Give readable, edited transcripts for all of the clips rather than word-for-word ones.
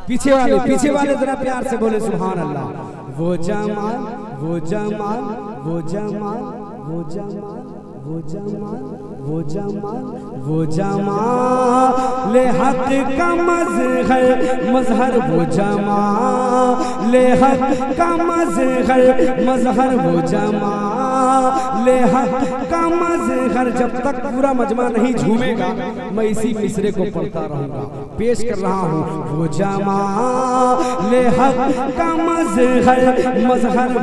पीछे वाले जरा प्यार से बोले सुभान अल्लाह। वो जमाल वो जमाल वो जमाल वो जमाल वो जमाल वो जमाल वो जमाल हक का मजहर वो जमाल हक का मजहर वो जमाल हक का मजहर। जब तक पूरा मजमा नहीं झूमेगा मैं इसी मिसरे को पढ़ता रहूंगा। पेश कर रहा हूँ वो जमाल हक का मजहर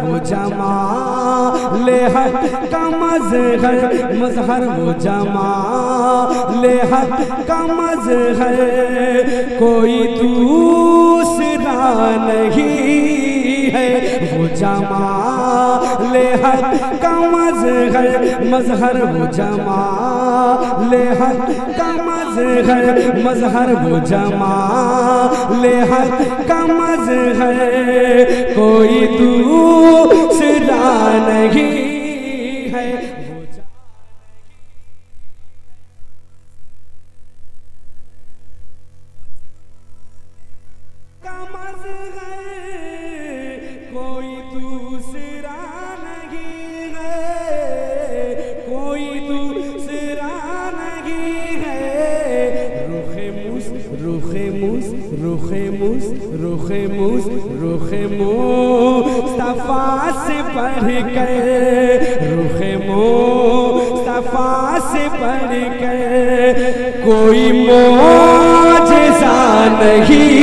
वो जमाल हक का मजहर वो जमाल हक का मजहर। कोई दूसरा नहीं है वो जमाल हक का मजहर वो जमाल हक का मजहर वो जमाल हक का मजहर। कोई दूसरा नहीं है कोई दूसरा नहीं है, कोई दूसरा नहीं है। रुखे मूस रुखे मूस रुखे मूस रुखे मूस रुखे मुस्तफा से बढ़ कर, रुखे मुस्तफा से बढ़ कर कोई मौजज़ा नहीं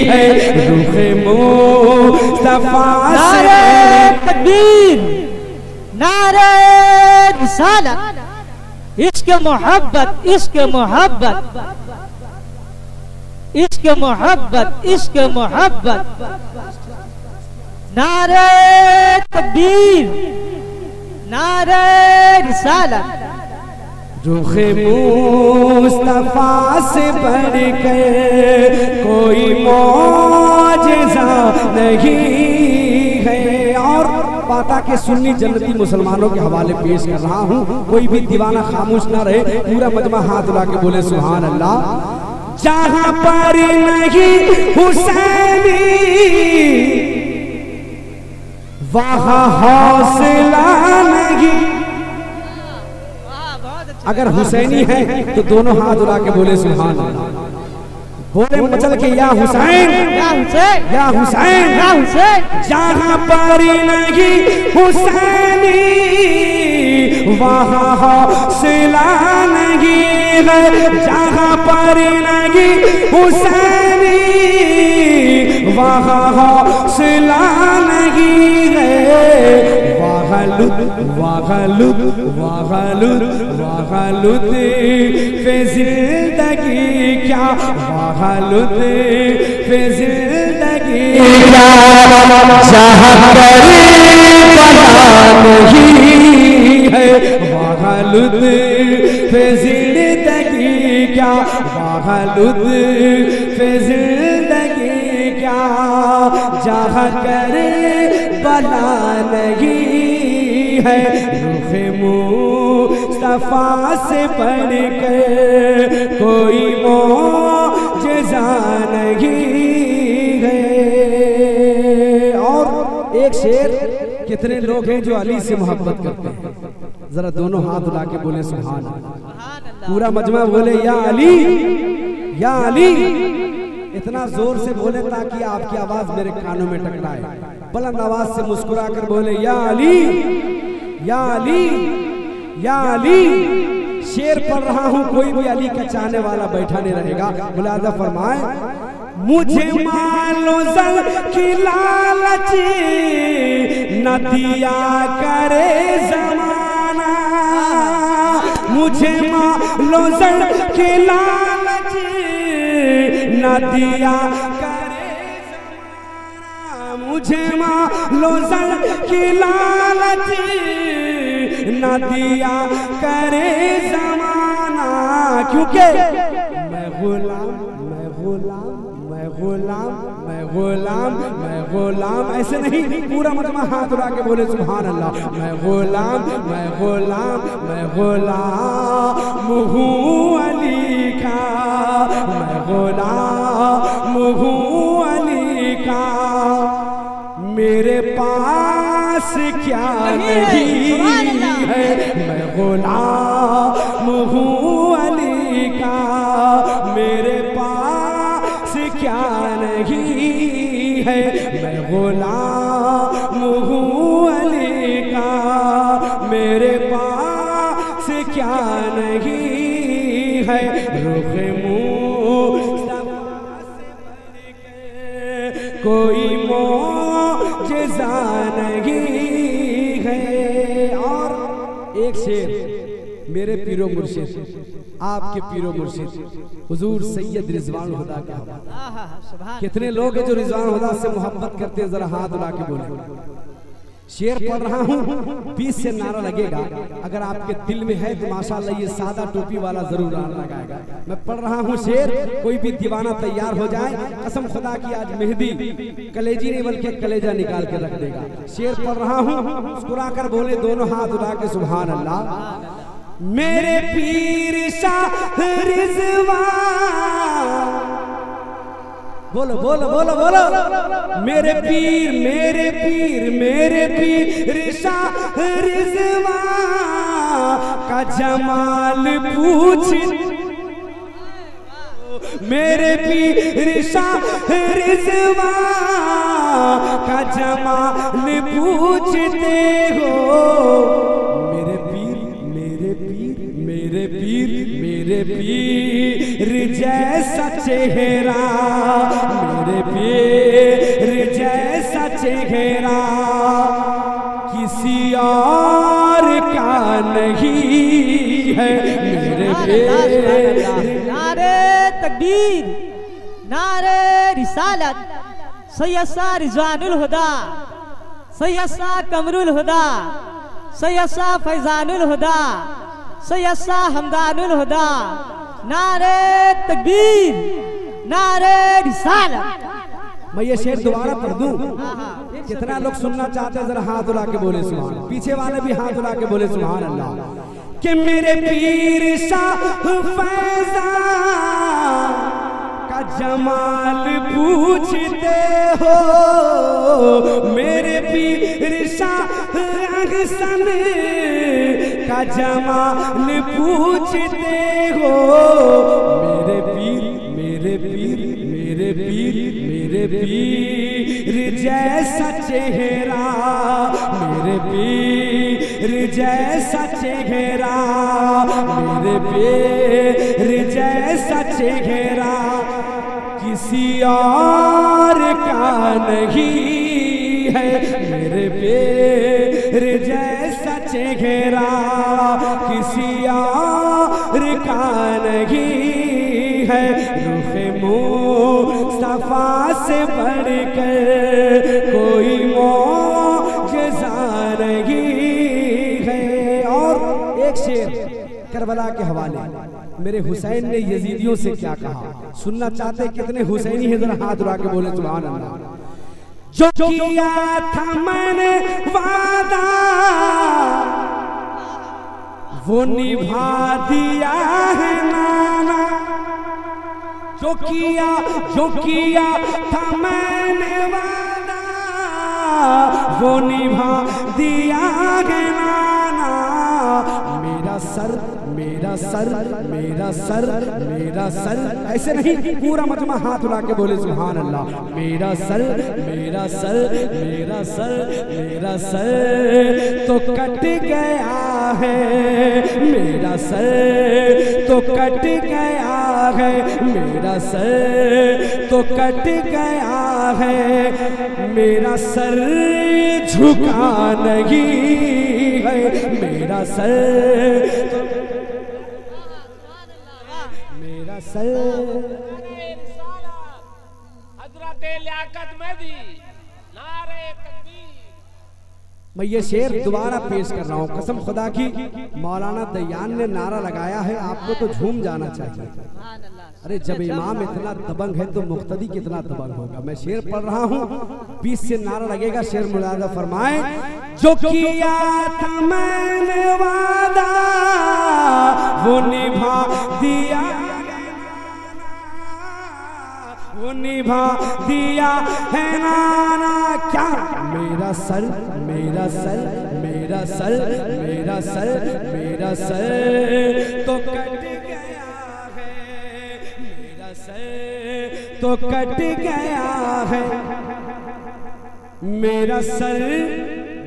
है। रुखे मुस्तफा से तकबीर, नारे रिसालत, इश्क मोहब्बत, इश्क मोहब्बत, इश्क मोहब्बत, इश्क मोहब्बत। नारे तकबीर, नारे रिसालत। रुखे मुस्तफा से बढ़ कर कोई मौजज़ा नहीं है। और पाता के सुन्नी जन्नती मुसलमानों के हवाले पेश कर रहा हूँ। कोई भी दीवाना खामोश ना रहे, पूरा मजमा हाथ उठा के बोले सुभान अल्लाह। जहाँ पर नहीं हुसैनी वहाँ हौसला नहीं। अगर हुसैनी है तो दोनों हाथ उठा के बोले सुभान अल्लाह। बोले मचल के या हुसैन या हुसैन या हुसैन या हुसैन। जहाँ पर नहीं हुसैनी वहाँ हौसला नहीं है। जहाँ पर नहीं हुसैनी वहाँ हौसला नहीं है। वागलुत वागलुत वागलुत वागलुत पे जिंदगी क्या, वागलुत पे जिंदगी क्या। जहाँ नहीं है वागलुत पे जिंदगी क्या, वागलुत पे जिंदगी क्या। जहाँ करे बला नहीं है रुखे मुस्तफा से बढ़ कर कोई मौजज़ा नहीं है। और एक शेर, कितने लोग हैं जो अली से मोहब्बत करते हैं? जरा दोनों हाथ उठा के बोले सुभान अल्लाह। पूरा मजमा बोले या अली या अली। इतना जोर से बोले ताकि आपकी आवाज मेरे कानों में टकराए। बुलंद आवाज से मुस्कुरा कर बोले या अली या अली या अली। शेर पढ़ रहा हूँ, कोई भी अली का चाहने वाला बैठा नहीं रहेगा। मुलाजा फरमाए। मुझे मालो जल की लालच न दिया करे जमाना, मुझे मालो जल की लालच न दिया करे जमाना। मुझे मालो जल की लालच न दिया करे जमाना। क्योंकि मैं गुलाम मैं गुलाम मैं गुलाम मैं गुलाम मैं गुलाम। ऐसे नहीं, पूरा मजमा हाथ उठा के बोले सुभान अल्लाह। मैं गुलाम मैं गुलाम मैं गुलाम हूँ अली का, मैं गुलाम हूँ अली का, मेरे पास क्या नहीं है, मैं गुलाम हूँ अली का, मेरे पास क्या नहीं है, मैं गुलाम हूँ अली का, मेरे पास क्या नहीं है, रुख मुस्तफा से बढ़ के कोई मौजज़ा नहीं है। और एक शेर मेरे पीरो मुर्शिद, आपके पीरो मुर्शिद हुजूर सैयद रिजवान हुदा के हवाले। कितने लोग हैं जो रिजवान हुदा से मोहब्बत करते हैं, जरा हाथ उठा के बोले। शेर पढ़ रहा हूँ, 20 से नारा लगेगा, अगर आपके दिल में है तो माशाअल्लाह ये सादा टोपी वाला जरूर नारा लगाएगा। मैं पढ़ रहा हूँ शेर, कोई भी दीवाना तैयार हो जाए, कसम खुदा की आज मेहदी कलेजी नहीं बल्कि कलेजा निकाल के रख देगा। शेर पढ़ रहा हूँ, मुस्कुरा कर बोले दोनों हाथ उठा के सुभान अल्लाह। मेरे पीर शाह रिजवान, बोलो बोलो बोलो बोलो, मेरे पीर मेरे पीर मेरे पीर शाह रिजवान का जमाल पूछ, मेरे पीर शाह रिजवान का जमाल पूछते हो, मेरे पीर मेरे पीर मेरे पीर मेरे पीर जैसा चेहरा, मेरे पीर जैसा चेहरा किसी और का नहीं है, मेरे पीर। नारे तकबीर, नारे रिसालत, सैयद शाह रिजवानुल हुदा, सैयद शाह कमरुल हुदा, सैयद शाह फैजानुल हुदा, सैयद शाह हमदानुल हुदा। नारे तकबीर, नारे रिसालत। मैं ये शेर दोबारा पढ़ दूं, कितना लोग सुनना चाहते हैं, जरा हाथ उठा के बोले सुभान, पीछे वाले भी हाथ उठा के बोले सुभान अल्लाह। कि मेरे पीर शाह फैज़ान का जमाल पूछते हो, मेरे पीर शाह अहसन का जमाल पूछते हो, मेरे पीर मेरे पीर मेरे पीर मेरे पीर जैसा चेहरा, मेरे पीर जैसा चेहरा, मेरे पीर जैसा चेहरा किसी और का नहीं है, मेरे पीर जैसा चेहरा किसी और का नहीं है, रुख मुस्तफा से बढ़कर कोई मौजज़ा नहीं है। और एक शेर करबला के हवाले, मेरे हुसैन ने यजीदियों से क्या कहा, सुनना चाहते कितने हुसैनी हैं, जरा हाथ उठा के बोले सुभान अल्लाह। जो किया था मैंने वादा वो निभा दिया है नाना, जो किया था मैंने वादा वो निभा दिया है नाना, मेरा सर मेरा सर मेरा सर मेरा सर, ऐसे नहीं पूरा मजमा हाथ उठा के बोले सुभान अल्लाह। मेरा सर मेरा सर मेरा सर मेरा सर तो कट गया है, मेरा सर तो कट गया है, मेरा सर तो कट गया है, मेरा सर झुका नहीं है, मेरा सर मेरा सर। हज़रत लियाकत मेहदी, नारे तकबीर। मैं ये शेर दोबारा पेश कर रहा हूँ, कसम खुदा की मौलाना दयान ने नारा लगाया है, आपको तो झूम जाना चाहिए। अरे जब इमाम इतना दबंग है तो मुक्तदी कितना दबंग होगा। मैं शेर पढ़ रहा हूँ, 20 से नारा लगेगा, शेर मुलाजा फरमाए। जो किया था मैंने वादा वो निभा दिया, वो निभा दिया है नाना क्या। मेरा सर मेरा सर मेरा सर मेरा सर मेरा सर तो कट गया है, मेरा सर तो कट गया है। मेरा सर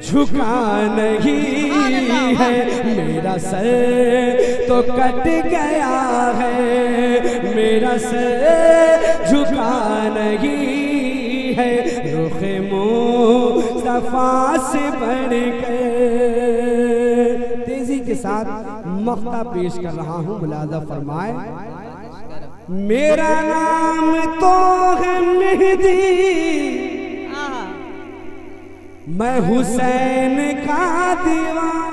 झुका नहीं है, मेरा सर तो कट गया है। मेरा सर झुका नहीं है, रुखे मुस्तफा से बढ़कर। तेजी के साथ मक्ता पेश कर रहा हूँ, मुलाजा फरमाए। मेरा नाम तो है मेहदी, मैं हुसैन का दीवाना।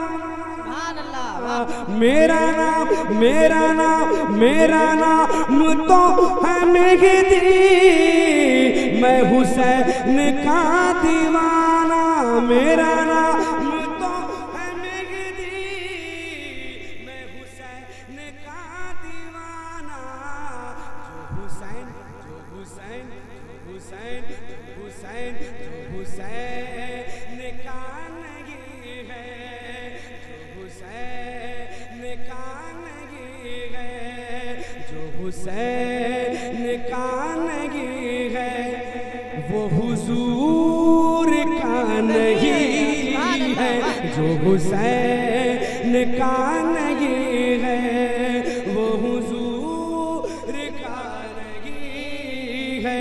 मेरा नाम मेरा नाम मेरा नाम तो है मेहदी, मैं हुसैन का दीवाना। मेरा नाम तो है मेहदी, मैं हुसैन का दीवाना। जो हुसैन जो हुसैन जो हुसैन जो हुसैन जो हुसैन का नहीं है, जो हुसैन का नहीं है, जो हुसैन का नहीं है, वो हुजूर का नहीं है। जो हुसैन का नहीं है, वो हुजूर का नहीं है।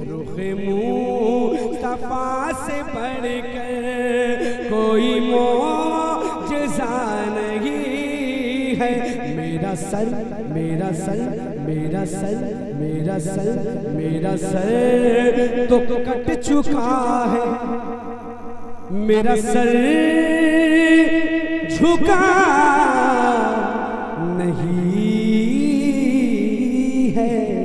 रुखे मुस्तफा से बढ़कर कोई मौजज़ा नहीं है। मेरा सर मेरा सर मेरा सर मेरा सर मेरा सर तो कट चुका है, मेरा सर झुका नहीं है।